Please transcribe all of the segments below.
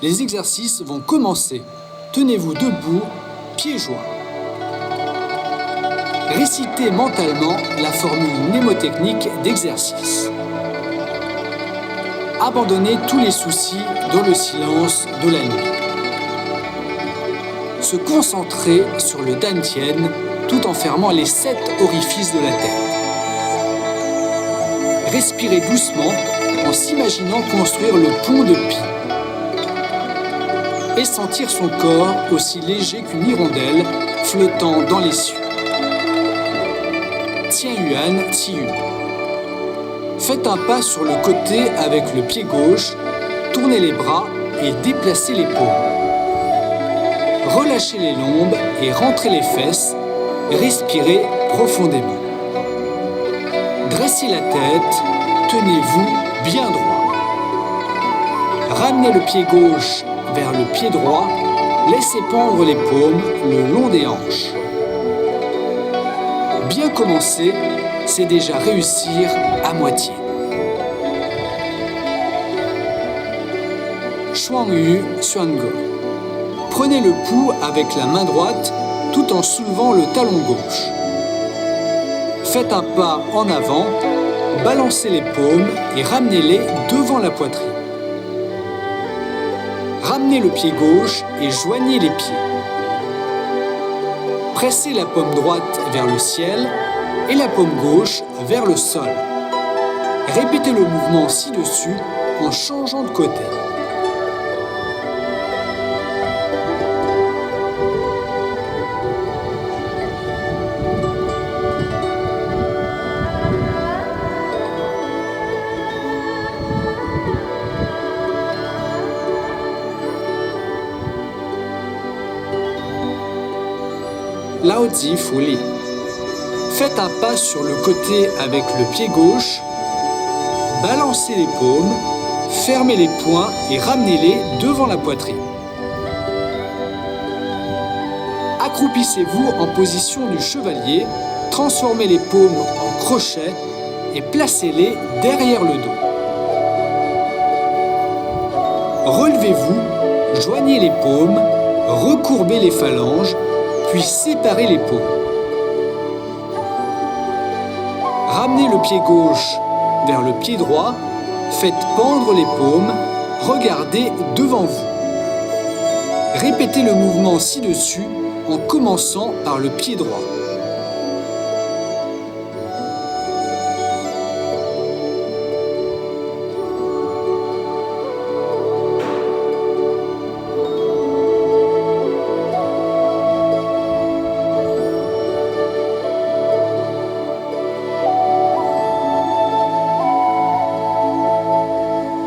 Les exercices vont commencer. Tenez-vous debout, pieds joints. Récitez mentalement la formule mnémotechnique d'exercice. Abandonnez tous les soucis dans le silence de la nuit. Se concentrer sur le dantian tout en fermant les 7 orifices de la tête. Respirez doucement en s'imaginant construire le pont de Pi. Et sentir son corps aussi léger qu'une hirondelle flottant dans les cieux. Tien Yuan Qiyu. Faites un pas sur le côté avec le pied gauche, tournez les bras et déplacez les paumes. Relâchez les lombes et rentrez les fesses, respirez profondément. Dressez la tête, tenez-vous bien droit. Ramenez le pied gauche vers le pied droit, laissez pendre les paumes le long des hanches. Bien commencer, c'est déjà réussir à moitié. Shuang Yu Xuan Ge. Prenez le pouls avec la main droite tout en soulevant le talon gauche. Faites un pas en avant, balancez les paumes et ramenez-les devant la poitrine. Ramenez le pied gauche et joignez les pieds. Pressez la paume droite vers le ciel et la paume gauche vers le sol. Répétez le mouvement ci-dessus en changeant de côté. Lao Tzu Fu Li. Faites un pas sur le côté avec le pied gauche, balancez les paumes, fermez les poings et ramenez-les devant la poitrine. Accroupissez-vous en position du chevalier, transformez les paumes en crochets et placez-les derrière le dos. Relevez-vous, joignez les paumes, recourbez les phalanges, puis séparez les paumes. Ramenez le pied gauche vers le pied droit, faites pendre les paumes, regardez devant vous. Répétez le mouvement ci-dessus en commençant par le pied droit.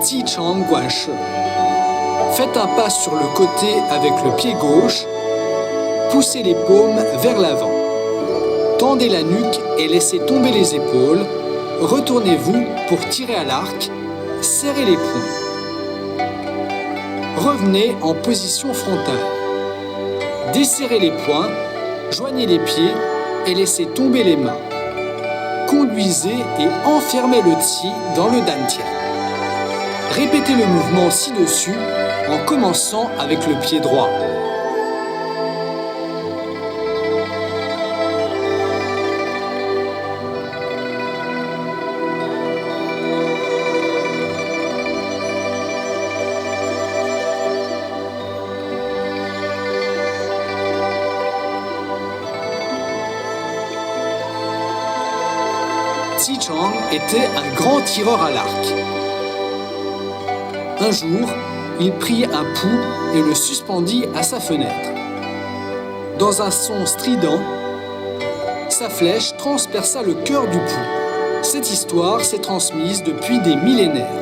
Ti Chang Guan Shi. Faites un pas sur le côté avec le pied gauche, poussez les paumes vers l'avant. Tendez la nuque et laissez tomber les épaules. Retournez-vous pour tirer à l'arc, serrez les poings. Revenez en position frontale. Desserrez les poings, joignez les pieds et laissez tomber les mains. Conduisez et enfermez le Qi dans le dantian. Répétez le mouvement ci-dessus en commençant avec le pied droit. Ti Chang était un grand tireur à l'arc. Un jour, il prit un pouls et le suspendit à sa fenêtre. Dans un son strident, sa flèche transperça le cœur du pouls. Cette histoire s'est transmise depuis des millénaires.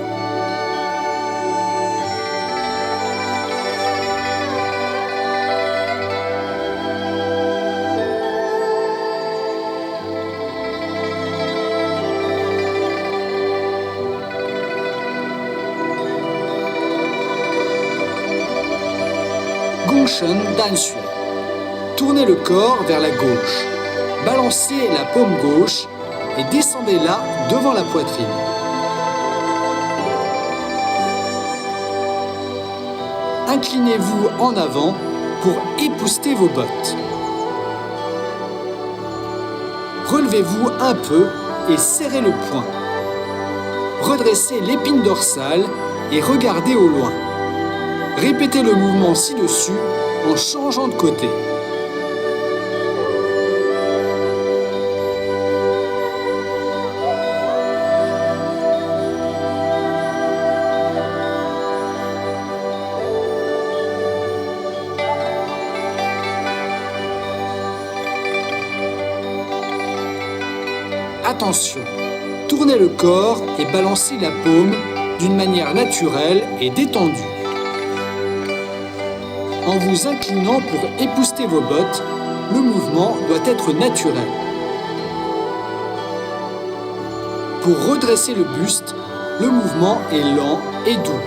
Gongsheng Danshui. Tournez le corps vers la gauche. Balancez la paume gauche et descendez-la devant la poitrine. inclinez-vous en avant pour épousseter vos bottes. Relevez-vous un peu et serrez le poing. Redressez l'épine dorsale et regardez au loin. Répétez le mouvement ci-dessus en changeant de côté. Attention, tournez le corps et balancez la paume d'une manière naturelle et détendue. En vous inclinant pour épousseter vos bottes, le mouvement doit être naturel. Pour redresser le buste, le mouvement est lent et doux.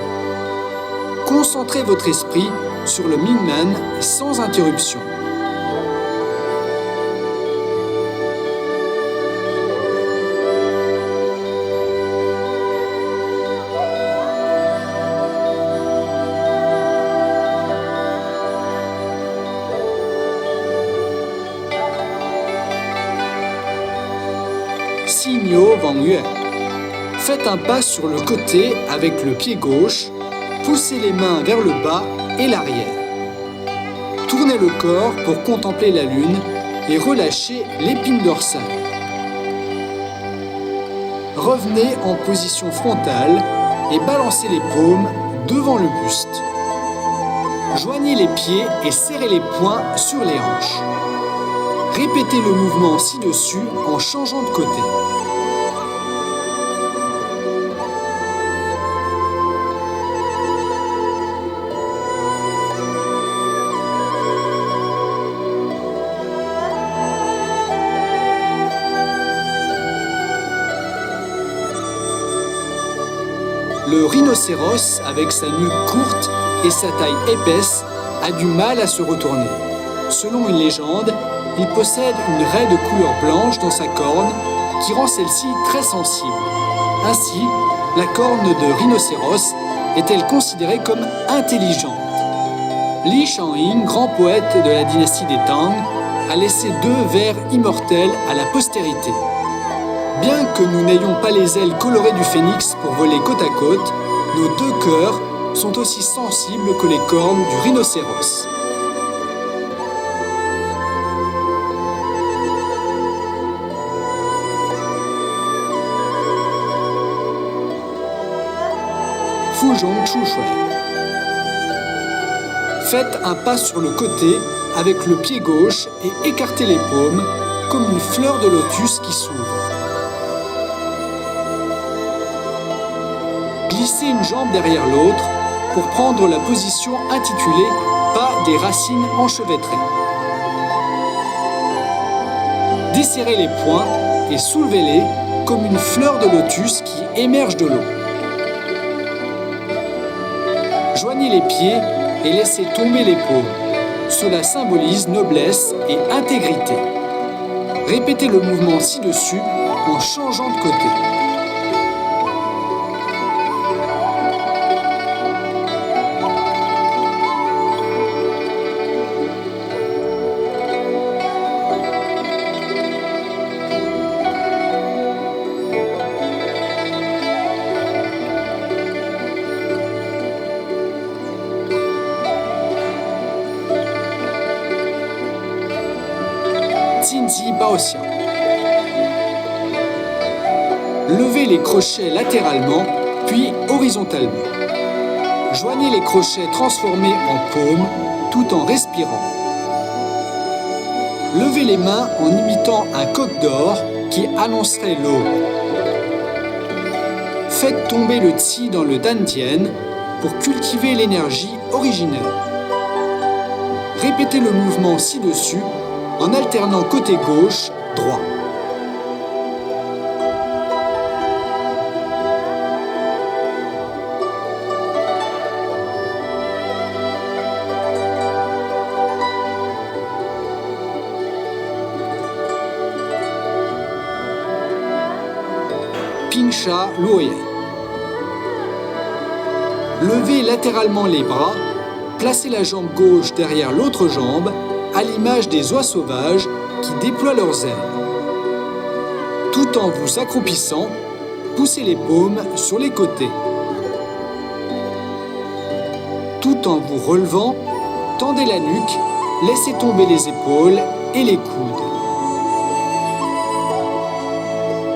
Concentrez votre esprit sur le Mingmen sans interruption. Xinyo Wang Yue. Faites un pas sur le côté avec le pied gauche, poussez les mains vers le bas et l'arrière. Tournez le corps pour contempler la lune et relâchez l'épine dorsale. Revenez en position frontale et balancez les paumes devant le buste. Joignez les pieds et serrez les poings sur les hanches. Répétez le mouvement ci-dessus en changeant de côté. Le rhinocéros, avec sa nuque courte et sa taille épaisse, a du mal à se retourner. Selon une légende, il possède une raie de couleur blanche dans sa corne qui rend celle-ci très sensible. Ainsi, la corne de rhinocéros est-elle considérée comme intelligente. Li Shanying, grand poète de la dynastie des Tang, a laissé 2 vers immortels à la postérité. Bien que nous n'ayons pas les ailes colorées du phénix pour voler côte à côte, nos 2 cœurs sont aussi sensibles que les cornes du rhinocéros. Fuzhong Chushui. Faites un pas sur le côté avec le pied gauche et écartez les paumes comme une fleur de lotus qui s'ouvre. Glissez une jambe derrière l'autre pour prendre la position intitulée « Pas des racines enchevêtrées ». Desserrez les poings et soulevez-les comme une fleur de lotus qui émerge de l'eau. Joignez les pieds et laissez tomber les paumes. Cela symbolise noblesse et intégrité. Répétez le mouvement ci-dessus en changeant de côté. Xinzi Baoxian. Levez les crochets latéralement, puis horizontalement. Joignez les crochets transformés en paumes tout en respirant. Levez les mains en imitant un coq d'or qui annoncerait l'aube. Faites tomber le Qi dans le Dantian pour cultiver l'énergie originelle. Répétez le mouvement ci-dessus en alternant côté gauche, droit. Pingsha Luoyan. Levez latéralement les bras Placez la jambe gauche derrière l'autre jambe, à l'image des oies sauvages qui déploient leurs ailes. Tout en vous accroupissant, poussez les paumes sur les côtés. Tout en vous relevant, tendez la nuque, laissez tomber les épaules et les coudes.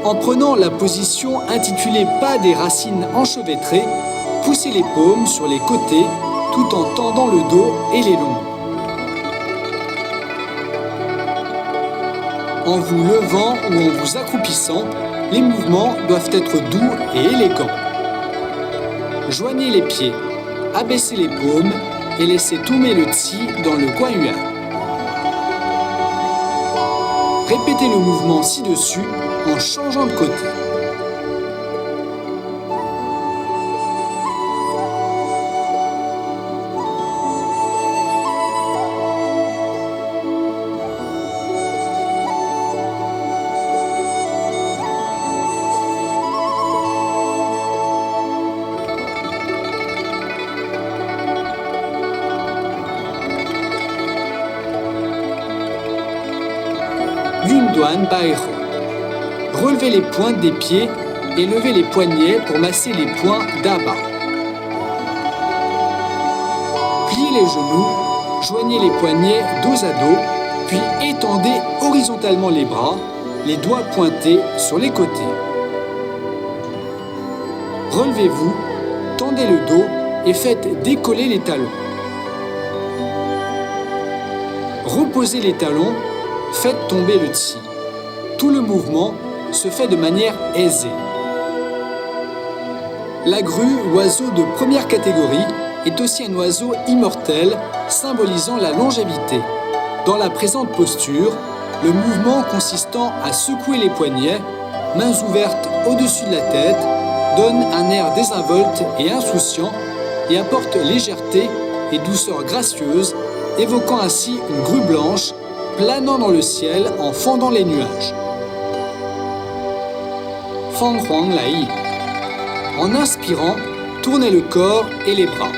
En prenant la position intitulée Pas des racines enchevêtrées, poussez les paumes sur les côtés tout en tendant le dos et les lombs. En vous levant ou en vous accroupissant, les mouvements doivent être doux et élégants. Joignez les pieds, abaissez les paumes et laissez tomber le tsi dans le guanyuan. Répétez le mouvement ci-dessus en changeant de côté. Yunduan Bairo. Relevez les pointes des pieds et levez les poignets pour masser les points d'Aba. Pliez les genoux, joignez les poignets dos à dos, puis étendez horizontalement les bras, les doigts pointés sur les côtés. Relevez-vous, tendez le dos et faites décoller les talons. Reposez les talons, faites tomber le tsi. Tout le mouvement se fait de manière aisée. La grue, oiseau de première catégorie, est aussi un oiseau immortel symbolisant la longévité. Dans la présente posture, le mouvement consistant à secouer les poignets, mains ouvertes au-dessus de la tête, donne un air désinvolte et insouciant et apporte légèreté et douceur gracieuse, évoquant ainsi une grue blanche planant dans le ciel en fendant les nuages. Fang Huang Lai. En inspirant, tournez le corps et les bras.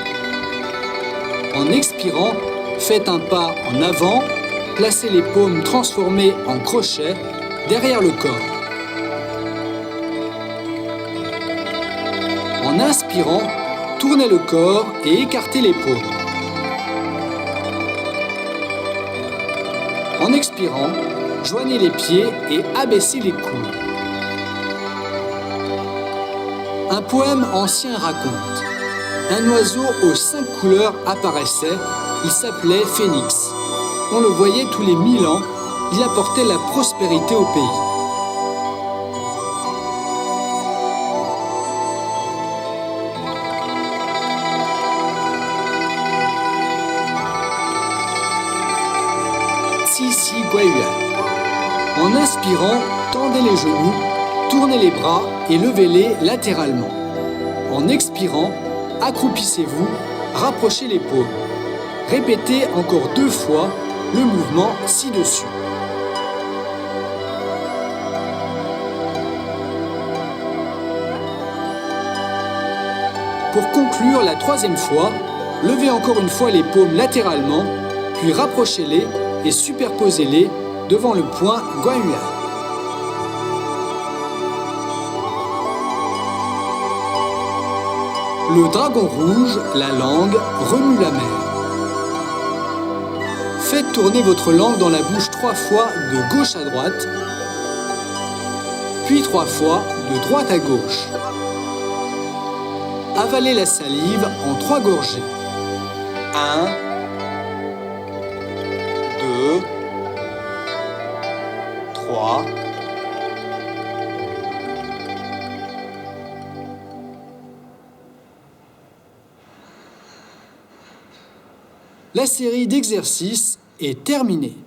En expirant, faites un pas en avant, placez les paumes transformées en crochets derrière le corps. En inspirant, tournez le corps et écartez les paumes. En expirant, joignez les pieds et abaissez les coudes. Un poème ancien raconte: un oiseau aux 5 couleurs apparaissait, il s'appelait Phénix. On le voyait tous les 1000 ans, il apportait la prospérité au pays. Tsi Guayuan. En inspirant, tendez les genoux, tournez les bras et levez-les latéralement. En expirant, accroupissez-vous, rapprochez les paumes. Répétez encore 2 fois le mouvement ci-dessus. Pour conclure la 3e fois, levez encore une fois les paumes latéralement, puis rapprochez-les et superposez-les devant le point Guanyuan. Le dragon rouge, la langue, remue la mer. Faites tourner votre langue dans la bouche 3 fois de gauche à droite, puis 3 fois de droite à gauche. Avalez la salive en 3 gorgées. 1, 2, 3. La série d'exercices est terminée.